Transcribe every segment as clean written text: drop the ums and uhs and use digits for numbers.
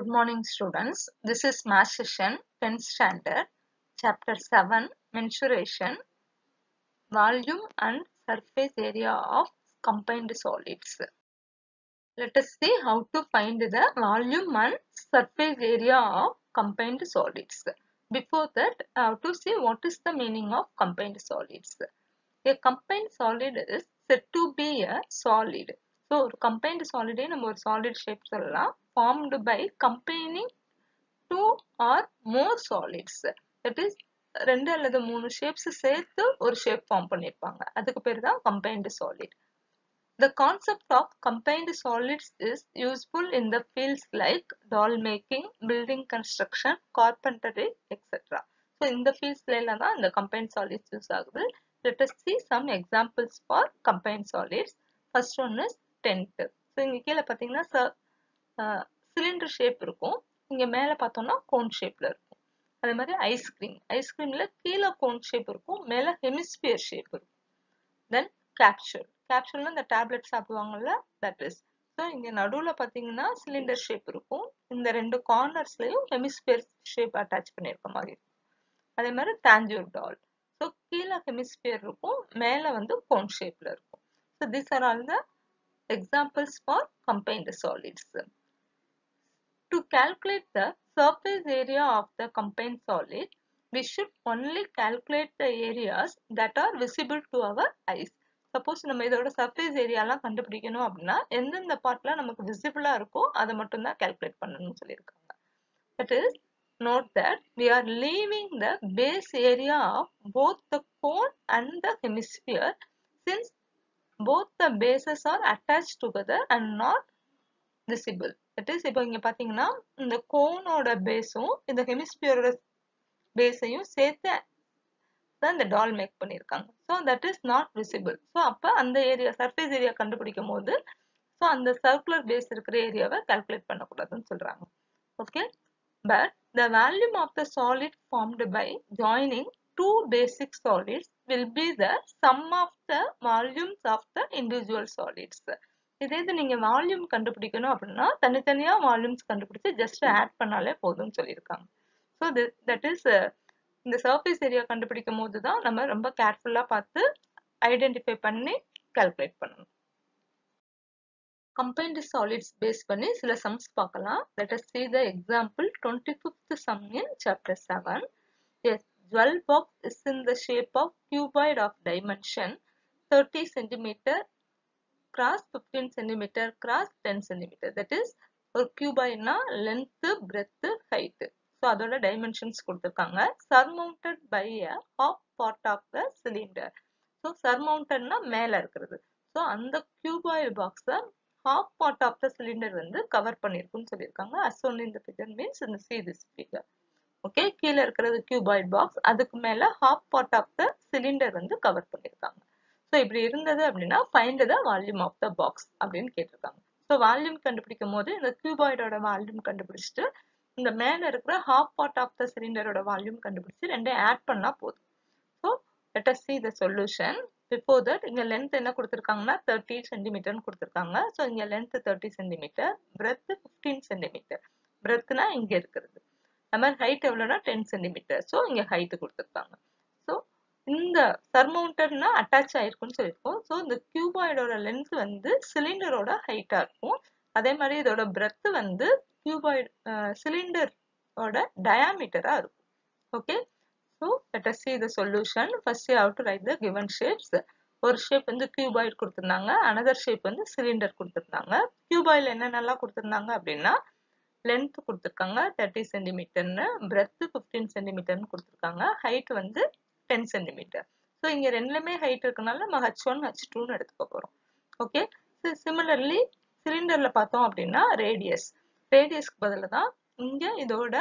morning, students. This is Math Session, 10th Standard, Chapter 7, Mensuration, Volume and Surface Area of Combined Solids. Let us see how to find the volume and surface area of combined solids. Before that, I have to see what is the meaning of combined solids. A combined solid is said to be a solid. So, ஒரு combined solid நம்ம ஒரு solid shape சொல்லலாம் formed by combining two or more solids. That is, ரெண்டு அல்லது மூணு shapes சேர்த்து ஒரு shape form பண்ணிருப்பாங்க. அதுக்கு பேர் தான் combined solid. The concept of combined solids is useful in the fields like doll making, building construction, carpentry, etc. So, இந்த fields எல்லாம் தான் இந்த combined solids use ஆகுது. Let us see some examples for combined solids. First one is tent. So, இங்க கீழே பார்த்தீங்கன்னா cylinder shape இருக்கும். இங்க மேலே பார்த்தோம்னா cone shapeல இருக்கும். அதே மாதிரி ஐஸ்கிரீம்ல கீழே cone shape இருக்கும், மேலே hemisphere shape இருக்கும். Then capsule இந்த டேப்லெட் சாப்பிடுவாங்கல்ல, that is. So, இங்க நடுவுல பார்த்தீங்கன்னா cylinder shape இருக்கும். இந்த ரெண்டு கார்னர்ஸ்லயும் hemisphere shape அட்டாச் பண்ணிருக்க மாதிரி இருக்கும். அதே மாதிரி tanjore doll. So, கீழே hemisphere இருக்கும், மேலே வந்து cone shapeல இருக்கும். So, these are all the examples for combined solids. To calculate the surface area of the combined solid, we should only calculate the areas that are visible to our eyes. Suppose நம்ம இதோட surface area எல்லாம் கண்டுபிடிக்கணும் அப்படின்னா எந்தெந்த பார்ட்ல நமக்கு விசிபிளா இருக்கோ அதை மட்டும் தான் கால்குலேட் பண்ணணும்னு சொல்லியிருக்காங்க. That is, note that we are leaving the base area of both the cone and the hemisphere since both the bases are attached together and not visible. That is, இப்போ இங்க பாத்தீங்கன்னா இந்த கோனோட பேஸும் இந்த ஹெமிஸ்பியரோட பேஸையும் சேர்த்து தான் இந்த டால் மேக் பண்ணிருக்காங்க. So that is not visible. So அப்போ அந்த ஏரியா சர்ஃபேஸ் ஏரியா கண்டுபிடிக்கும் போது ஸோ அந்த சர்க்குலர் பேஸ் இருக்கிற ஏரியாவை கால்குலேட் பண்ணக்கூடாதுன்னு சொல்றாங்க. Okay, but the volume of the solid formed by joining two basic solids will be the sum of the volumes of the individual solids. இதே இது நீங்க வால்யூம் கண்டுபிடிக்கணும் அப்படின்னா தனித்தனியா வால்யூம்ஸ் கண்டுபிடிச்சு ஜஸ்ட் ஆட் பண்ணாலே போதும்னு சொல்லியிருக்காங்க. ஸோ தட் இஸ் இந்த சர்ஃபேஸ் ஏரியா கண்டுபிடிக்கும் போது தான் நம்ம ரொம்ப கேர்ஃபுல்லா பார்த்து ஐடென்டிஃபை பண்ணி கால்குலேட் பண்ணணும். Combined solids பேஸ் பண்ணி சில சம்ஸ் பார்க்கலாம். Let us see the example 25th sum in chapter 7. A jewel box is in the shape of cuboid of dimension 30 cm cross 15 cm cross 10 cm. That is, ஒரு cuboidனா length, breadth, height. So, அதோட dimensions கொடுத்திருக்காங்க. Surmounted by a half part of the cylinder. So, surmountedனா மேல இருக்கிறது. So, அந்த cuboid box half part of the cylinder வந்து cover பண்ணிருக்குன்னு சொல்லியிருக்காங்க. As shown in the figure means in the see this figure. Okay, கீழே இருக்கிறது cuboid box, அதுக்கு மேல half part of the cylinder வந்து கவர் பண்ணிருக்காங்க. ஸோ இப்படி இருந்தது அப்படின்னா find the volume of the box அப்படின்னு கேட்டிருக்காங்க. ஸோ வால்யூம் கண்டுபிடிக்கும் போது இந்த கியூபாய்டோட வால்யூம் கண்டுபிடிச்சிட்டு இந்த மேல இருக்கிற ஹாஃப் பார்ட் ஆஃப் த சிலிண்டரோட வால்யூம் கண்டுபிடிச்சு ரெண்டையும் ஆட் பண்ணா போதும். So let us see the solution. Before that, இங்க லென்த் என்ன கொடுத்திருக்காங்கன்னா 30 சென்டிமீட்டர்னு கொடுத்திருக்காங்க. ஸோ இங்க லென்த் 30 சென்டிமீட்டர், பிரெத் 15 சென்டிமீட்டர். பிரெத்னா இங்க இருக்கிறது. அது மாதிரி ஹைட் எவ்வளோனா 10 சென்டிமீட்டர். ஸோ இங்க ஹைட் கொடுத்திருக்காங்க. ஸோ இந்த சர்மவுண்டட்னா அட்டாச் ஆயிருக்குன்னு சொல்லியிருக்கோம். ஸோ இந்த கியூபாய்டோட லென்த் வந்து சிலிண்டரோட ஹைட்டா இருக்கும். அதே மாதிரி இதோட பிரெத் வந்து கியூபாய்டு சிலிண்டரோட டயாமீட்டரா இருக்கும். Okay, so let us see the solution. First you have to write the given shapes. ஒரு ஷேப் வந்து கியூபாய்டு கொடுத்திருந்தாங்க, அனதர் ஷேப் வந்து சிலிண்டர் கொடுத்திருந்தாங்க. கியூபாய்டில் என்னென்னலாம் கொடுத்திருந்தாங்க அப்படின்னா லென்த் கொடுத்திருக்காங்க 30 சென்டிமீட்டர்னு, பிரெத் 15 சென்டிமீட்டர்னு கொடுத்திருக்காங்க, ஹைட் வந்து 10 சென்டிமீட்டர். ஸோ இங்க ரெண்டுலயுமே ஹைட் இருக்கனால நம்ம H1 H2ன்னு எடுத்துக்க போறோம். ஓகே, சிமிலர்லி சிலிண்டர்ல பார்த்தோம் அப்படின்னா ரேடியஸ்க்கு பதிலாக தான் இங்க இதோட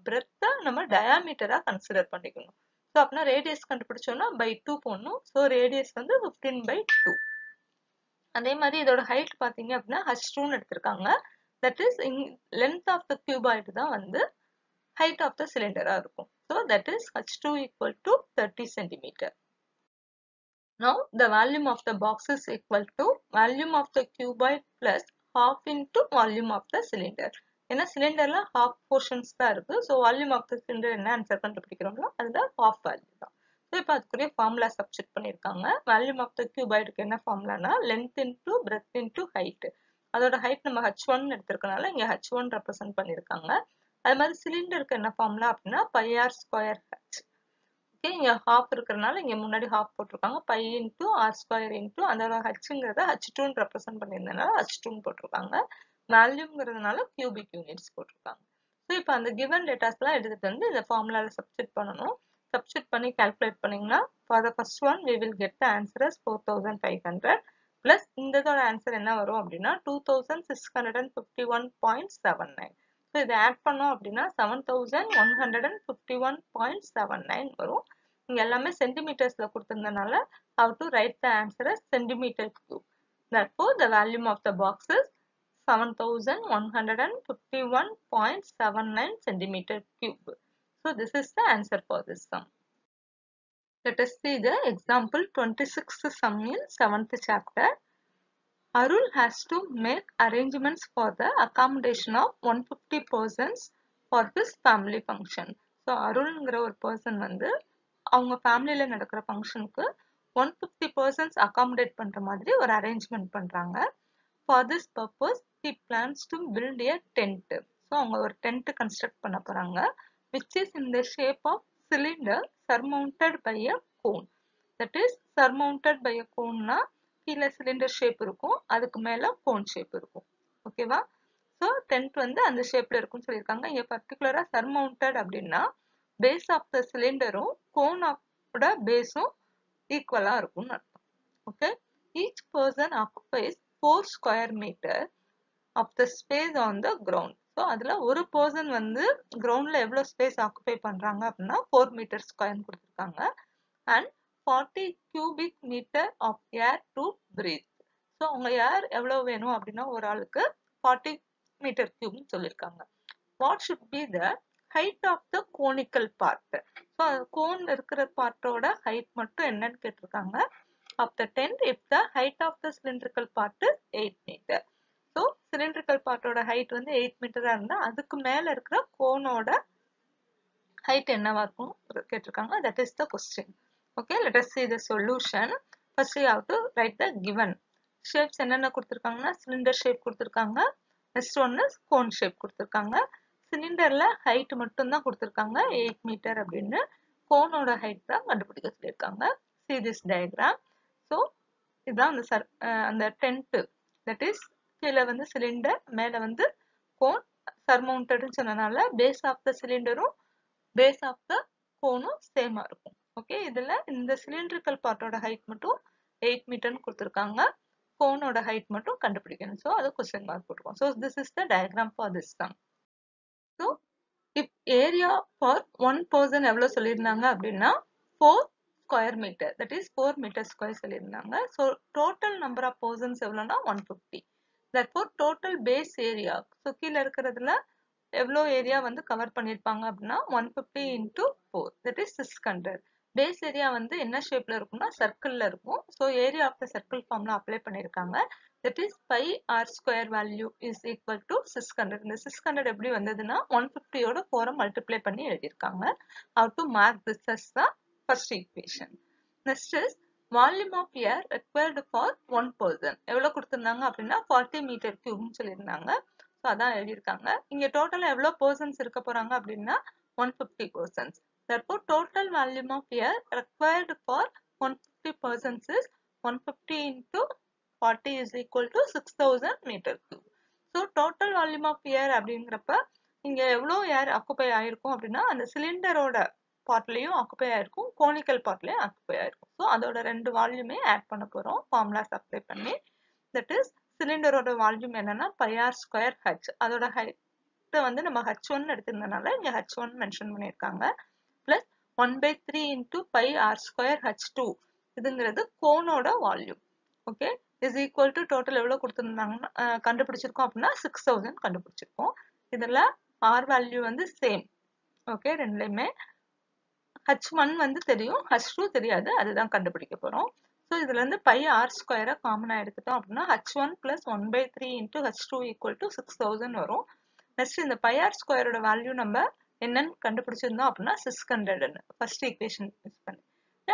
பிரெத்தை நம்ம டயாமீட்டரா கன்சிடர் பண்ணிக்கணும். ஸோ அப்படின்னா ரேடியஸ் கண்டுபிடிச்சோம்னா by 2 போடணும். ஸோ ரேடியஸ் வந்து 15/2. அதே மாதிரி இதோட ஹைட் பார்த்தீங்க அப்படின்னா H2ன்னு எடுத்திருக்காங்க. That is length of the cuboid தான் வந்து height of the cylinder இருக்கும். So that is H2 equal to 30 centimeter. Now the volume of the box is equal to volume of the cuboid plus half into volume of the cylinder. ஏன்னா சிலிண்டர்ல half portions தான் இருக்கு. So volume of the cylinder என்ன answer கண்டுபிடிக்கிறோம்னா அதுல half value தான். So இப்போ அதுக்குரிய formula substitute பண்ணியிருக்காங்க. வால்யூம் ஆஃப் த கியூபாய்டுக்கு என்ன ஃபார்முலானா length into breadth into height. அதோட ஹைட் நம்ம h1 எடுத்திருக்கனால இங்க h1 ரெப்ரசென்ட் பண்ணியிருக்காங்க. அது மாதிரி சிலிண்டருக்கு என்ன ஃபார்முலா அப்படின்னா πr ஸ்கொயர் h. ஓகே, இங்க ஹாஃப் இருக்கிறதுனால இங்க முன்னாடி ஹாஃப் போட்டிருக்காங்க. Pi into R square into அதோட ஹச்சுங்கிறத h2 ரெப்ரசென்ட் பண்ணியிருந்தனால h2 போட்டிருக்காங்க. வேல்யூங்கிறதுனால கியூபிக் யூனிட்ஸ் போட்டிருக்காங்க. ஸோ இப்போ அந்த கிவன் டேட்டாஸ்லாம் எடுத்துட்டு வந்து இந்த ஃபார்முலாவில் சப்ஸ்டிட் பண்ணணும். சப்ஸ்டிட் பண்ணி கால்குலேட் பண்ணீங்கன்னா for the first one we will get the answer as 4500 plus இந்த இதோட ஆன்சர் என்ன வரும் அப்படின்னா 2651.79. ஸோ இதை ஆட் பண்ணோம் அப்படின்னா 7151.79 வரும். இங்க எல்லாமே சென்டிமீட்டர்ஸ்ல கொடுத்திருந்தனால how to write the answer as centimeter cube. Therefore the volume of the box is 7151.79 centimeter cube. So this is the answer for this sum. Let us see the example 26th sum in 7th chapter. Arul has to make arrangements for the accommodation of 150 persons for his family function. So அருள்ங்கிற ஒரு person வந்து அவங்க ஃபேமிலியில நடக்கிற ஃபங்க்ஷனுக்கு 150 persons accommodate பண்ற மாதிரி ஒரு arrangement பண்றாங்க. For this purpose he plans to build a tent. So அவங்க ஒரு டென்ட் கன்ஸ்ட்ரக்ட் பண்ண போறாங்க which is in the shape of cylinder surmounted by a cone. That is surmounted by a cone னா கீழே சிலிண்டர் ஷேப் இருக்கும், அதுக்கு மேல cone shape இருக்கும். ஓகேவா? ஸோ டென்ட் வந்து அந்த ஷேப்ல இருக்கும்னு சொல்லியிருக்காங்க. இங்க பர்டிகுலரா சர்மவுண்டட் அப்படின்னா பேஸ் ஆஃப் த சிலிண்டரும் கோனோட பேஸும் ஈக்குவலா இருக்கும்னு அர்த்தம். Okay, each person occupies 4 square metre of the space on the ground. So அதுல ஒரு பர்சன் வந்து கிரவுண்ட்ல எவ்வளவு ஸ்பேஸ் ஆக்குபை பண்றாங்க அப்படின்னா 4 மீட்டர் ஸ்கொயர்னு கொடுத்துருக்காங்க. And 40 cubic meter of air to breathe. So அவங்க ஏர் எவ்வளவு வேணும் அப்படின்னா ஒரு ஆளுக்கு 40 மீட்டர் கியூப்னு சொல்லியிருக்காங்க. What should be the height of the conical part. So cone இருக்கிற பார்ட்டோட ஹைட் மட்டும் என்னன்னு கேட்டிருக்காங்க. Of the tent if the height of the cylindrical part 8 metre. So cylindrical பார்ட்டோட ஹைட் வந்து 8 மீட்டரா இருந்தா அதுக்கு மேல இருக்கிற கோனோட ஹைட் என்னவா இருக்கும் கேட்டிருக்காங்க. That is the question. Okay, let us see the solution. First we have to write the given shapes. என்னென்ன கொடுத்திருக்காங்கன்னா cylinder shape கொடுத்திருக்காங்க. Next one is cone shape கொடுத்திருக்காங்க. சிலிண்டர்ல ஹைட் மட்டும் தான் கொடுத்திருக்காங்க 8 மீட்டர் அப்படின்னு. கோனோட ஹைட் தான் கண்டுபிடிக்க சொல்லியிருக்காங்க. See this diagram. So இதுதான் அந்த டென்ட். தட் இஸ் கீழே வந்து சிலிண்டர், மேல வந்து கோன், சர்மவுண்டட்னு சொன்னனால பேஸ் ஆஃப் த சிலிண்டரும் பேஸ் ஆஃப் த கோனும் சேமா இருக்கும். ஓகே, இதுல இந்த சிலிண்ட்ரிக்கல் பார்ட்டோட ஹைட் மட்டும் 8 மீட்டர்னு கொடுத்துருக்காங்க. கோனோட ஹைட் மட்டும் கண்டுபிடிக்கணும். ஸோ அது கொஸ்டின் மார்க் போட்டுருக்கோம். So this is the diagram for this sum. So if area for one person எவ்வளோ சொல்லியிருந்தாங்க அப்படின்னா 4 square metre, that is 4 metre square சொல்லியிருந்தாங்க. So total number of persons எவ்வளோனா 150. Therefore total base area, so கீழே இருக்கிறதுல எவ்வளோ area வந்து cover பண்ணியிருப்பாங்க அப்படின்னா 150 into 4, that is 600. Base area வந்து என்ன ஷேப்ல இருக்கும்னா சர்க்கிள்ல இருக்கும். So area of the circle ஃபார்ம்ல அப்ளை பண்ணியிருக்காங்க. That is pi R square value is equal to 600. இந்த 600 எப்படி வந்ததுன்னா 150யோட 4 மல்டிப்ளை பண்ணி எழுதியிருக்காங்க. How to mark this as the first equation. Next is volume of air required for one person எவ்வளவு கொடுத்திருந்தாங்க அப்படின்னா 40 மீட்டர் கியூப்னு சொல்லியிருந்தாங்க. ஸோ அதான் எழுதியிருக்காங்க. இங்க டோட்டலா எவ்வளவு பர்சன்ஸ் இருக்க போறாங்க அப்படின்னா 150 persons. Therefore, total volume of air required for 150 persons is 150 into 40 is equal to 6000 meter cube. So, total volume of air அப்படிங்கிறப்ப இங்க எவ்வளவு ஏர் ஆக்குபை ஆயிருக்கும் அப்படின்னா அந்த சிலிண்டரோட பார்ட்லயும் ஆக்குபை ஆயிருக்கும், கோனிக்கல் பார்ட்லயும் ஆக்குபை ஆயிருக்கும். ஸோ அதோட ரெண்டு வால்யூமே ஆட் பண்ண போறோம் ஃபார்முலாஸ் அப்ளை பண்ணி. தட் இஸ் சிலிண்டரோட வால்யூம் என்னன்னா πr ஸ்கொயர் ஹச். அதோட ஹைட் வந்து நம்ம h1 எடுத்திருந்தனால இங்க h1 மென்ஷன் பண்ணியிருக்காங்க. Plus 1/3 into π r square h2 இதுங்கிறது கோனோட volume. Okay, is equal to total எவ்வளவு கொடுத்திருந்தாங்கன்னா கண்டுபிடிச்சிருக்கோம் அப்படின்னா 6000 கண்டுபிடிச்சிருக்கோம். இதுல r வேல்யூ வந்து சேம். ஓகே, ரெண்டுலயுமே h1 வந்து தெரியும், h2 தெரியாது, அதுதான் கண்டுபிடிக்க போறோம். ஸோ இதுல இருந்து π r ஸ்கொயரை காமனா எடுத்துட்டோம் அப்படின்னா h1 plus 1/3 into h2 equal to 6000 வரும். நெக்ஸ்ட் இந்த பை ஆர் ஸ்கொயரோட வேல்யூ நம்ம என்னன்னு கண்டுபிடிச்சிருந்தோம் அப்படின்னா 600 ஃபர்ஸ்ட் ஈக்குவேஷன் யூஸ் பண்ணி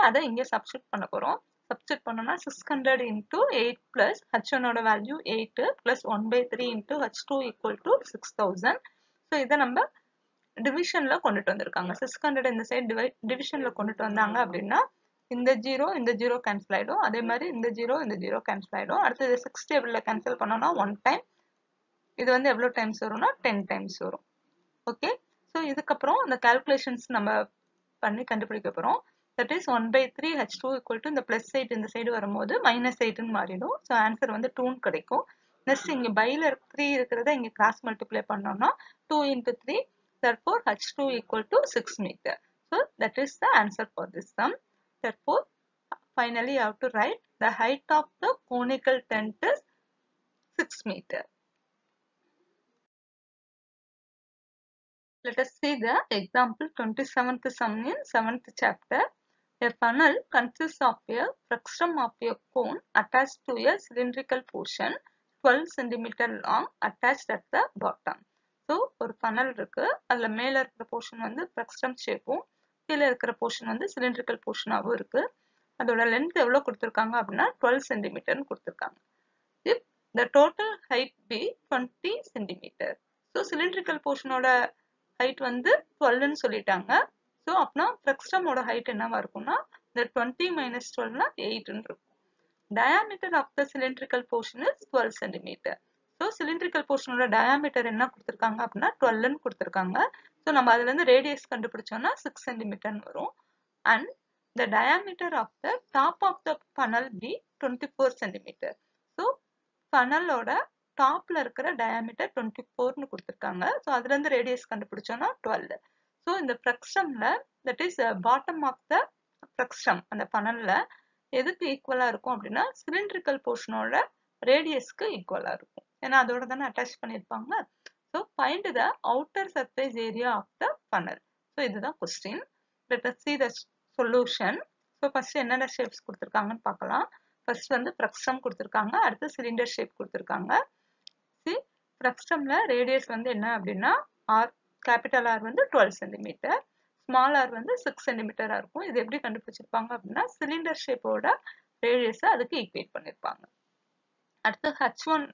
அதை இங்கே சப்ஸ்டிட் பண்ண போறோம். சப்ஸ்டிட் பண்ணோம்னா 600 into 8 plus h1 ஓட value 8 plus 1/3 into h2 equal to 6000. So இதை நம்ம டிவிஷன்ல கொண்டுட்டு வந்திருக்காங்க. 600 இந்த சைடு டிவிஷன்ல கொண்டுட்டு வந்தாங்க அப்படின்னா இந்த ஜீரோ கேன்சல் ஆயிடும். அதே மாதிரி இந்த ஜீரோ கேன்சல் ஆயிடும். அடுத்தது 6 டேபிள்ல கேன்சல் பண்ணோம்னா 1 டைம். இது வந்து எவ்வளவு டைம்ஸ் வரும்னா 10 டைம்ஸ் வரும். ஓகே, ஸோ இதுக்கப்புறம் இந்த கால்குலேஷன்ஸ் நம்ம பண்ணி கண்டுபிடிக்க போறோம். That is 1/3 h2 equal to இந்த பிளஸ் 8 இந்த சைடு வரும்போது -8ன்னு மாறிடும். ஸோ ஆன்சர் வந்து 2ன்னு கிடைக்கும். நெக்ஸ்ட் இங்க பைல 3 இருக்கிறத இங்க கிராஸ் மல்டிப்ளை பண்ணோம்னா 2 into 3, therefore h2 equal to 6 meter. So that is the answer for this sum. Therefore finally you have to write the height of the conical tent is 6 meter. Let us see the example 27th sum in 7th chapter. A funnel consists of a frustum of a cone attached to a cylindrical portion 12 cm long attached at the bottom. So ஒரு funnel இருக்கு. அதுல மேல இருக்கிற portion வந்து frustum shape-உம் கீழே இருக்கிற portion வந்து cylindrical portion-ஆவும் இருக்கு. அதோட length எவ்வளவு கொடுத்திருக்காங்க அப்படின்னா 12 cm கொடுத்திருக்காங்க. If the total height be 20 cm. So cylindrical portion-ஓட height வந்து 12ன்னு சொல்லிட்டாங்க. ஸோ அப்படின்னா ஃப்ரஸ்டமோட ஹைட் என்னவா இருக்கும்னா இந்த 20 minus 12னா 8ன்னு இருக்கும். Diameter of the cylindrical portion is 12 centimetre. So cylindrical போர்ஷனோட டயாமீட்டர் என்ன கொடுத்துருக்காங்க அப்படின்னா 12ன்னு கொடுத்துருக்காங்க. ஸோ நம்ம அதுல இருந்து ரேடியஸ் கண்டுபிடிச்சோம்னா 6 சென்டிமீட்டர்னு வரும். And the diameter of the top of the funnel be 24 centimetre. So ஃபனலோட டாப்ல இருக்கிற டயாமீட்டர் 24ன்னு கொடுத்துருக்காங்க. ஸோ அதுல இருந்து ரேடியஸ் கண்டுபிடிச்சோம்னா 12. ஸோ இந்த ஃப்ரஸ்டம்ல that is bottom of the frustum அந்த ஃபனல்ல எதுக்கு ஈக்குவலா இருக்கும் அப்படின்னா சிலிண்ட்ரிக்கல் போர்ஷனோட ரேடியஸ்க்கு ஈக்குவலா இருக்கும். ஏன்னா அதோட தானே அட்டாச் பண்ணியிருப்பாங்க. So find the outer surface area of the funnel. So இதுதான் question. Let us see the solution. So first என்னென்ன ஷேப்ஸ் கொடுத்துருக்காங்கன்னு பார்க்கலாம். ஃபர்ஸ்ட் வந்து ஃப்ரஸ்டம் கொடுத்துருக்காங்க. அடுத்து சிலிண்டர் ஷேப் கொடுத்துருக்காங்க. ஃப்ரஸ்டம்ல ரேடியஸ் வந்து என்ன அப்படின்னா கேபிட்டல் ஆர் வந்து 12 சென்டிமீட்டர், ஸ்மால் ஆர் வந்து 6 சென்டிமீட்டரா இருக்கும். இது எப்படி கண்டுபிடிச்சிருப்பாங்க அப்படின்னா சிலிண்டர் ஷேப்போட ரேடியஸ் அதுக்கு ஈக்குவேட் பண்ணிருப்பாங்க. அடுத்து h1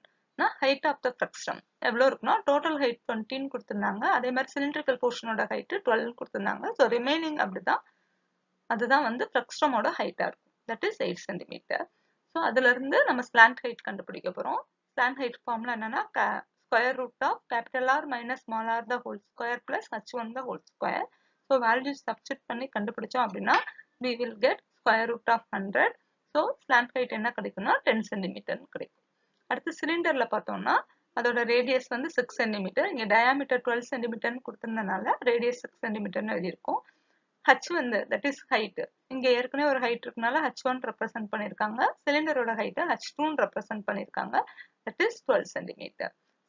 height of the frustum எவ்வளவு இருக்குன்னா டோட்டல் ஹைட் 20ன்னு கொடுத்திருந்தாங்க. அதே மாதிரி சிலிண்ட்ரிக்கல் போர்ஷனோட ஹைட் 12 கொடுத்திருந்தாங்க. ஸோ ரிமைனிங் அப்படிதான், அதுதான் வந்து ஃப்ரஸ்டமோட ஹைட்டா இருக்கும். That is 8 centimetre. ஸோ அதுல இருந்து நம்ம ஸ்லாண்ட் ஹைட் கண்டுபிடிக்க போறோம். ஸ்லாண்ட் ஹைட் ஃபார்முலா என்னன்னா square root of capital R minus small r the whole square plus h1 the whole square. So values substitute பண்ணி கண்டுபிடிச்சோம் அப்படின்னா we will get square root of 100. So slant height என்ன கிடைக்கும்னா 10 cm கிடைக்கும். அடுத்து சிலிண்டர்ல பார்த்தோம்னா அதோட ரேடியஸ் வந்து 6 cm, இங்க டயாமீட்டர் 12 cm கொடுத்திருந்தனால ரேடியஸ் 6 cm எழுதியிருக்கோம். h வந்து that is height, இங்க ஏற்கனவே ஒரு ஹைட் இருக்கனால h1 ரெப்ரசென்ட் பண்ணிருக்காங்க. சிலிண்டரோட ஹைட் h2 ரெப்ரசென்ட் பண்ணிருக்காங்க. that is 12 cm.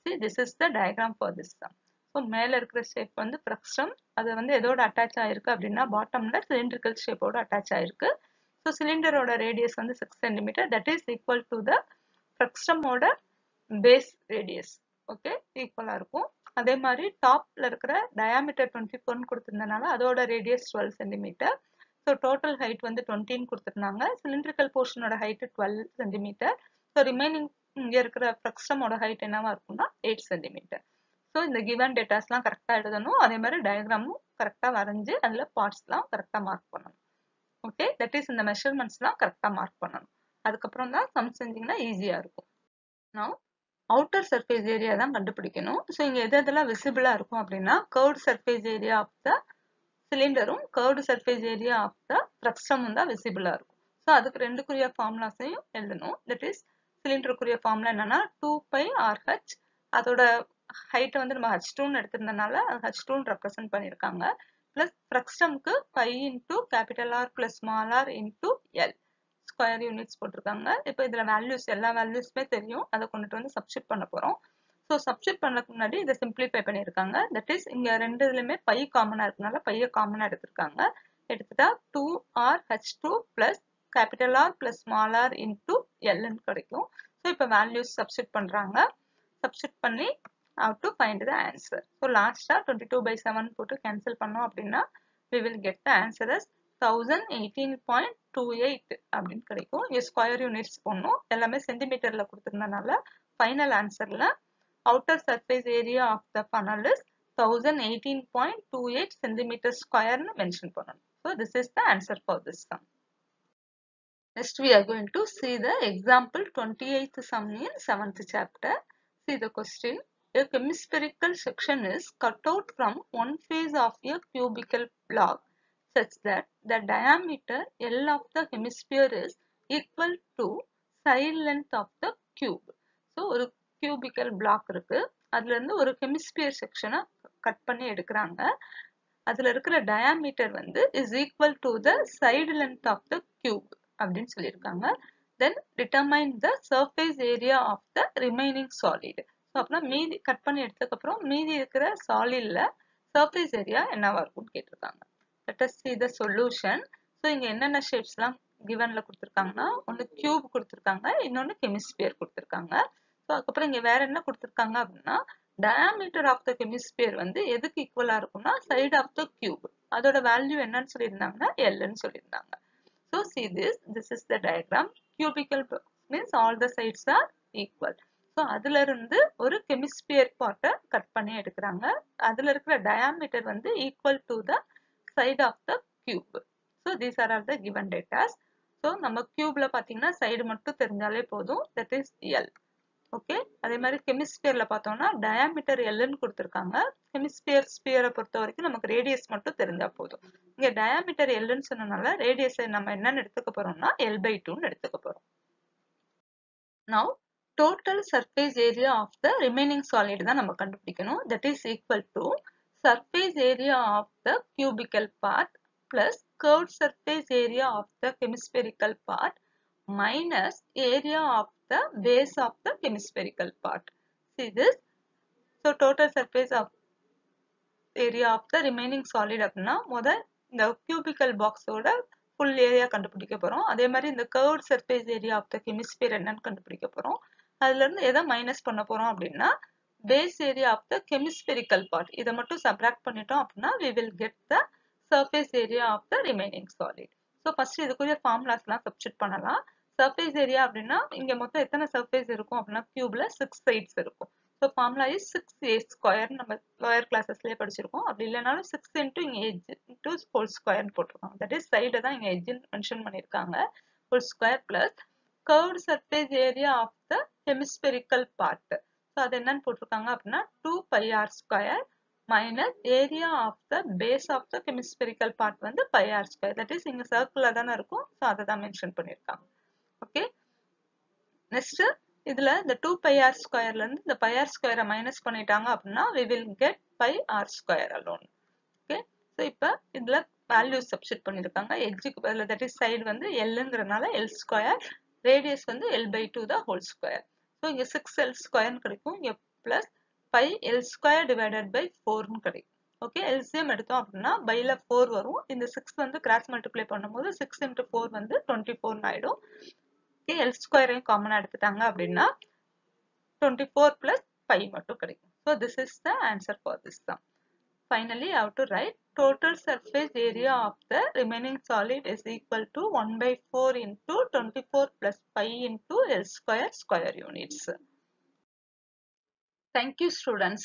See, this is the diagram for this sum. So மேல இருக்கிற ஷேப் வந்து ஃப்ரஸ்டம், அது வந்து எதோட அட்டாச் ஆயிருக்கு அப்படின்னா பாட்டம்ல சிலிண்டரிக்கல் ஷேப்போட அட்டாச் ஆயிருக்கு. ஸோ சிலிண்டரோட ரேடியஸ் வந்து 6 centimetre, that is equal to the ஃப்ரஸ்டமோட பேஸ் ரேடியஸ். ஓகே, ஈக்குவலா இருக்கும். அதே மாதிரி டாப்ல இருக்கிற டயாமீட்டர் 24ன்னு கொடுத்திருந்தனால அதோட radius 12 centimetre. So total height வந்து 20ன்னு கொடுத்திருந்தாங்க. சிலிண்டரிக்கல் போர்ஷனோட ஹைட் 12 சென்டிமீட்டர். ஸோ ரிமைனிங் இங்க இருக்கிற ஃப்ரஸ்டமோட ஹைட் என்னவா இருக்கும்னா 8 சென்டிமீட்டர். ஸோ இந்த கிவன் டேட்டாஸ்லாம் கரெக்டா எழுதணும். அதே மாதிரி டயக்ராமும் கரெக்டா வரைஞ்சு அதுல பார்ட்ஸ்லாம் கரெக்டா மார்க் பண்ணணும். ஓகே, தட் இஸ் இந்த மெஷர்மெண்ட்ஸ்லாம் கரெக்டா மார்க் பண்ணணும். அதுக்கப்புறம் தான் சம் செஞ்சீங்கன்னா ஈஸியா இருக்கும். நான் அவுட்டர் சர்ஃபேஸ் ஏரியா தான் கண்டுபிடிக்கணும். ஸோ இங்க எதெல்லாம் விசிபிளா இருக்கும் அப்படின்னா curved surface area of the சிலிண்டரும் curved surface area of the ஃப்ரஸ்டமும் தான் விசிபிளா இருக்கும். ஸோ அதுக்கு ரெண்டுக்குரிய ஃபார்முலாஸையும் எழுதணும். தட் இஸ் சிலிண்டருக்குரிய ஃபார்முலா என்னன்னா 2πRH, அதோட ஹைட் வந்து நம்ம h2ன்னு எடுத்திருந்தனால h2ன்னு ரெப்ரசென்ட் பண்ணிருக்காங்க. பிளஸ் ஃப்ரஸ்டம்க்கு π into capital R plus small r into l square units போட்டிருக்காங்க. இப்போ இதுல வேல்யூஸ் எல்லா வேல்யூஸ்மே தெரியும், அதை கொண்டுட்டு வந்து சப்ஸ்டிட் பண்ண போறோம். ஸோ சப்ஸ்டிட் பண்ணதுக்கு முன்னாடி இதை சிம்பிளிஃபை பண்ணியிருக்காங்க. தட் இஸ் இங்க ரெண்டு இதுலயுமே π காமனா இருக்கனால π காமனா எடுத்திருக்காங்க. எடுத்துட்டா 2RH2 plus capital R plus small r into எல்ன்னு கிடைக்கும். ஸோ இப்போ வேல்யூஸ் சப்ஸ்டிட் பண்றாங்க. சப்ஸ்டிட் பண்ணி how to find the answer. So last 22/7 போட்டு cancel பண்ணோம் அப்படின்னா we will get the answer as 1018.28 அப்படின்னு கிடைக்கும். இங்க ஸ்கொயர் யூனிட்ஸ் போடணும். எல்லாமே சென்டிமீட்டர்ல கொடுத்திருந்தனால final ஆன்சர்ல outer surface area of the funnel is 1018.28 centimeter square னு மென்ஷன் பண்ணணும். So this is the answer for this sum. Next we are going to see the example 28th sum in 7th chapter. See the question. A hemispherical section is cut out from one face of a cubical block such that the diameter L of the hemisphere is equal to side length of the cube. So ஒரு cubical block இருக்கு. அதுல இருந்து ஒரு hemisphere section cut பண்ணி எடுக்கிறாங்க. அதுல இருக்கிற diameter வந்து is equal to the side length of the cube அப்படின்னு சொல்லியிருக்காங்க. Then determine the surface area of the remaining solid. So அப்படின்னா மீதி கட் பண்ணி எடுத்ததுக்கு அப்புறம் மீதி இருக்கிற சாலிட்ல சர்ஃபேஸ் ஏரியா என்னவா இருக்கும்னு கேட்டிருக்காங்க. Let us see the solution. So இங்க என்னென்ன ஷேப்ஸ்லாம் கிவன்ல கொடுத்துருக்காங்கன்னா ஒன்று கியூப் கொடுத்துருக்காங்க, இன்னொன்று ஹெமிஸ்பியர் கொடுத்துருக்காங்க. ஸோ அதுக்கப்புறம் இங்க வேற என்ன கொடுத்துருக்காங்க அப்படின்னா diameter of the hemisphere வந்து எதுக்கு ஈக்குவலா இருக்கும்னா side of the cube. அதோட வேல்யூ என்னன்னு சொல்லியிருந்தாங்கன்னா Lன்னு சொல்லியிருந்தாங்க. So see this is the diagram. Cubical means all the sides are equal. So அதுல இருந்து ஒரு hemisphere part கட் பண்ணி எடுக்கிறாங்க. அதுல இருக்கிற diameter வந்து equal to the side of the cube. So these are all the given data. So நம்ம cubeல பாத்தீங்கன்னா side மட்டும் தெரிஞ்சாலே போதும், that is L. ஓகே, அதே மாதிரி ஹெமிஸ்பியர்ல பார்த்தோம்னா diameter Lன்னு கொடுத்துருக்காங்க. ஹெமிஸ்பியர் ஸ்பியரை பொறுத்த வரைக்கும் நமக்கு ரேடியஸ் மட்டும் தெரிஞ்சா போதும். இங்க diameter Lன்னு சொன்னனால ரேடியஸ் நம்ம என்னன்னு எடுத்துக்க போறோம்னா L/2ன்னு எடுத்துக்க போறோம். Now total surface area of the remaining solid தான் நம்ம கண்டுபிடிக்கணும். That is equal to surface area of the cubical part plus curved surface area of the hemispherical part minus area of the base of the hemispherical part. See this. So total surface of area of the remaining solid அப்படின்னா இந்த cubical box ஓட full area கண்டுபிடிக்க போறோம். அதே மாதிரி இந்த curved surface area of the hemisphere என்னன்னு கண்டுபிடிக்க போறோம். அதுல இருந்து எதை மைனஸ் பண்ண போறோம் அப்படின்னா base area of the hemispherical part. இதை மட்டும் subtract பண்ணிட்டோம் அப்படின்னா we will get the surface area of the remaining solid. So first இதுக்குரிய ஃபார்முலாஸ்லாம் சப்ஸ்டிட் பண்ணலாம். சர்ஃபேஸ் ஏரியா அப்படின்னா இங்க மொத்தம் எத்தனை சர்ஃபேஸ் இருக்கும் அப்படின்னா கியூப்ல 6 சைட்ஸ் இருக்கும். ஸோ ஃபார்முலா இஸ் 6a² நம்ம லோயர் கிளாஸஸ்லயே படிச்சிருக்கோம். அப்படி இல்லைனாலும் 6 இன்டூ இங்க எட்ஜ் இன்டூ ஹோல் ஸ்கொயர்னு போட்டிருக்காங்க. தட் இஸ் சைடை தான் இங்க எட்ஜ்னு மென்ஷன் பண்ணியிருக்காங்க. Whole square plus curved surface area of the hemispherical part. So அது என்னன்னு போட்டிருக்காங்க அப்படின்னா 2πr² minus area of the base of the hemispherical part வந்து πr². that is இங்க சர்க்கிள்ல தானே இருக்கும். ஸோ அதை தான் மென்ஷன் பண்ணியிருக்காங்க. ஓகே, நெக்ஸ்ட் இதுல இந்த 2πr² இருந்து இந்த πr² மைனஸ் பண்ணிட்டாங்க அப்படின்னா we will get πr² alone. Okay, so இப்போ இதுல வேல்யூ சப்ஸ்டிட் பண்ணிருக்காங்க. எட்ஜுக்கு பதில் தட் இஸ் சைடு வந்து Lங்கிறதுனால L², ரேடியஸ் வந்து L/2 தான் ஹோல் ஸ்கொயர். ஸோ இங்க 6L² கிடைக்கும். இங்க பிளஸ் πL² divided by 4 கிடைக்கும். ஓகே, LCM எடுத்தோம் அப்படின்னா பைல 4 வரும். இந்த 6 வந்து கிராஸ் மல்டிப்ளை பண்ணும்போது 6 into 4 வந்து 24 ஆயிடும். ஓகே, L² காமனா எடுத்துட்டாங்க அப்படின்னா 24 plus 5 மட்டும் கிடைக்கும். So this is the answer for this sum. Finally, I have to write total surface area of the remaining solid is equal to 1/4 into 24 plus 5 into L² square units. Thank you students.